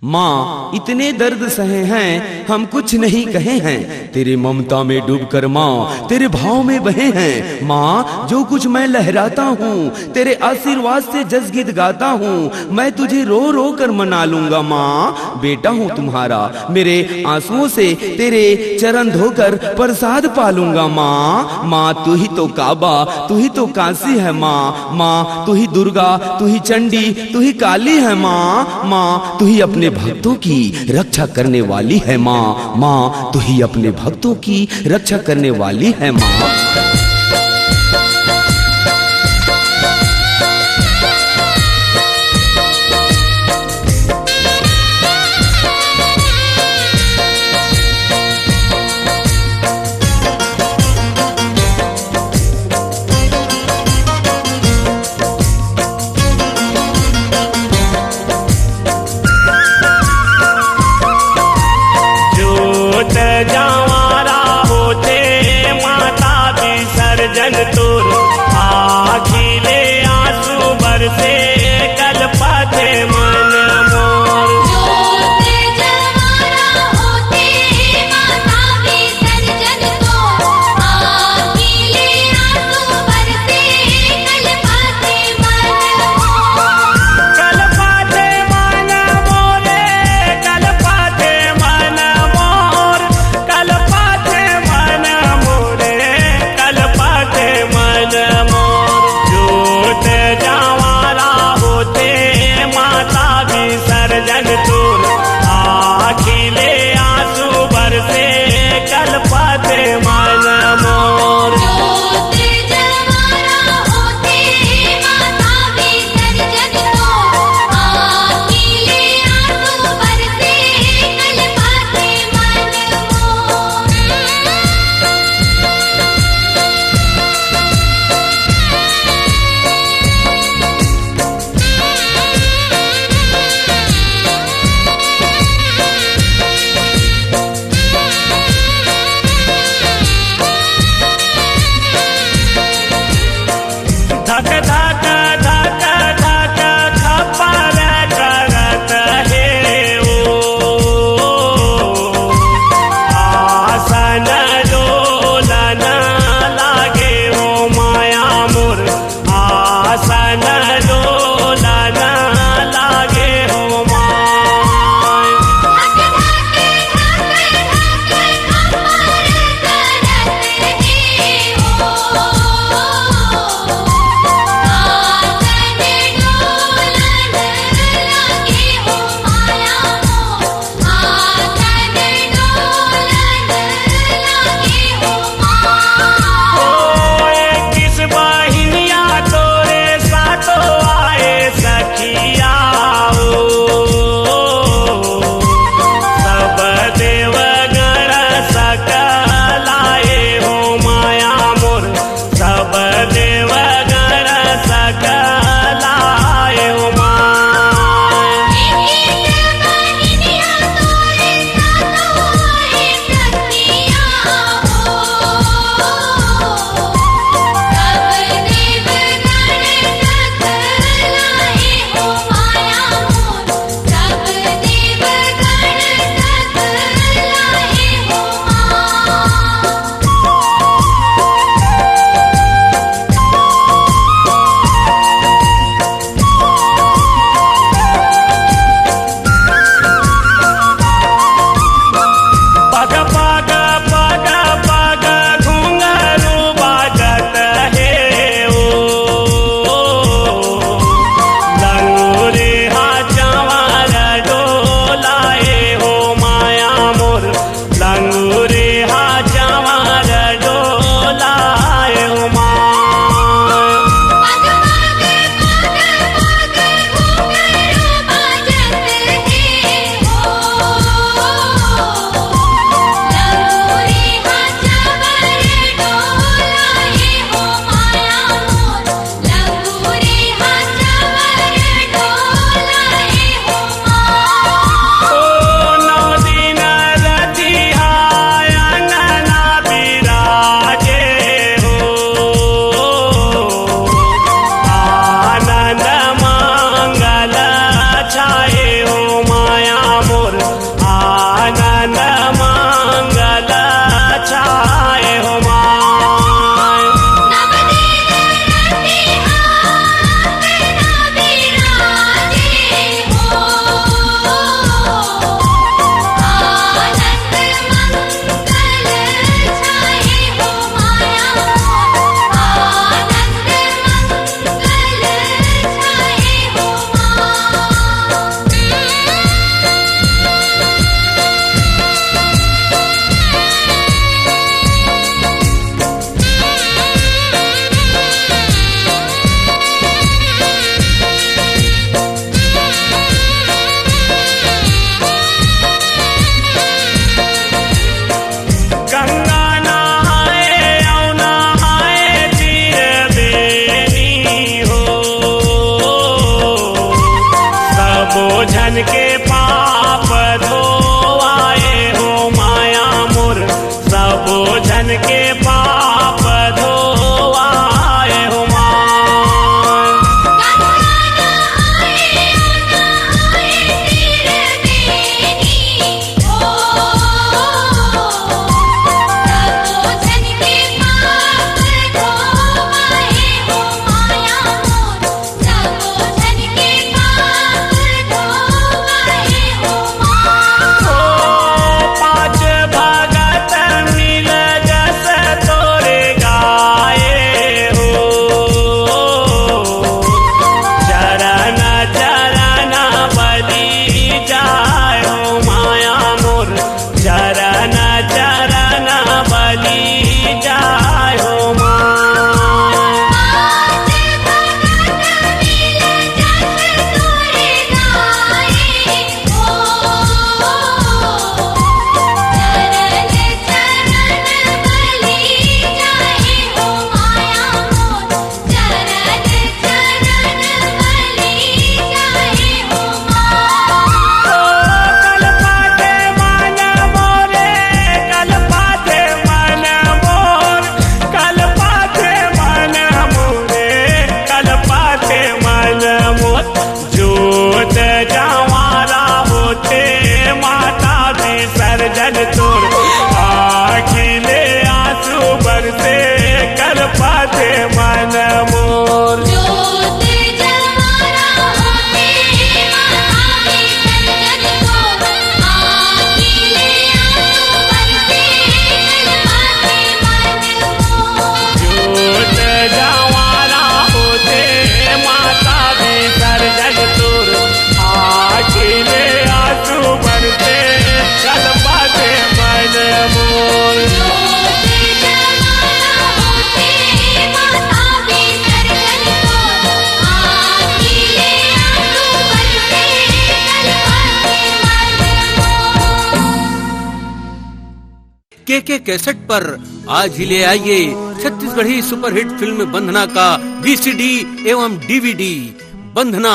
माँ इतने दर्द सहे हैं हम कुछ नहीं कहे हैं, तेरे ममता में डूबकर माँ तेरे भाव में बहे हैं। माँ जो कुछ मैं लहराता हूँ तेरे आशीर्वाद से जसगीत गाता हूँ, मैं तुझे रो रो कर मना लूंगा। माँ बेटा हूँ तुम्हारा, मेरे आंसुओं से तेरे चरण धोकर प्रसाद पालूंगा। माँ तू ही तो काबा, तू ही तो काशी है। माँ तू ही दुर्गा, तू ही चंडी, तू ही काली है। माँ तू ही अपने भक्तों की रक्षा करने वाली है। माँ तू ही अपने भक्तों की रक्षा करने वाली है। माँ जावारा होते माता विसर्जन तोर, आखिले आंसू बरसे कलपते मन मोर। जोते जवारा होते माता विसर्जन तोर, आखिले आंसू बरसे कलपते मन मोर। कलपते मन मोरे, कलपते मन मोर, कलपते मन मोरे, कलपते मन मोर। जोत जावारा होते माता विसर्जन तोर, आखिले आंसू बरसे कलपते मन मोर। जोते जवारा होते माता विसर्जन तोर, आखिले आंसू बरसे कलपते मन मोर। धक धक धक धक थप्पड़ करत हे ओ, आसन डोलन लागे हो माया मोर, आसन डोलन लागे हो माया। किस बहिनिया तोरे सातो आए सखिया हो, सब देवगण सकलाए हो माया मोर, सब देवगण सकलाए हो माया। पग पग पग पग घुंघरू बाजत हे ओ, लंगूरे हा चंवर डोलाए हो माया मोर, लंगूरे हा चंवर डोलाए हो माया। नौ दिन रतिहा अंगना बिराजे हो, आनंद मंगल छाए हो माया झन के पाप धोआए हो माया मोर, सब झन के पाप धोआए हो माँ। पाँच भगत मिल जस तोरे गाए हो, चरण चरण बलि जाए हो माया मोर, चरण चरण बलि जाए हो माँ। जोत जवारा होते माता विसर्जन तोर, आखिले आंसू बरसे कल पाते मन मोर। जोत जवारा होते माता विसर्जन तोर, आखिले आंसू बरसे कल पाते मन मोर। के कैसेट पर आज ही ले आइए छत्तीसगढ़ी सुपरहिट फिल्म बंधना का VCD एवं DVD। बंधना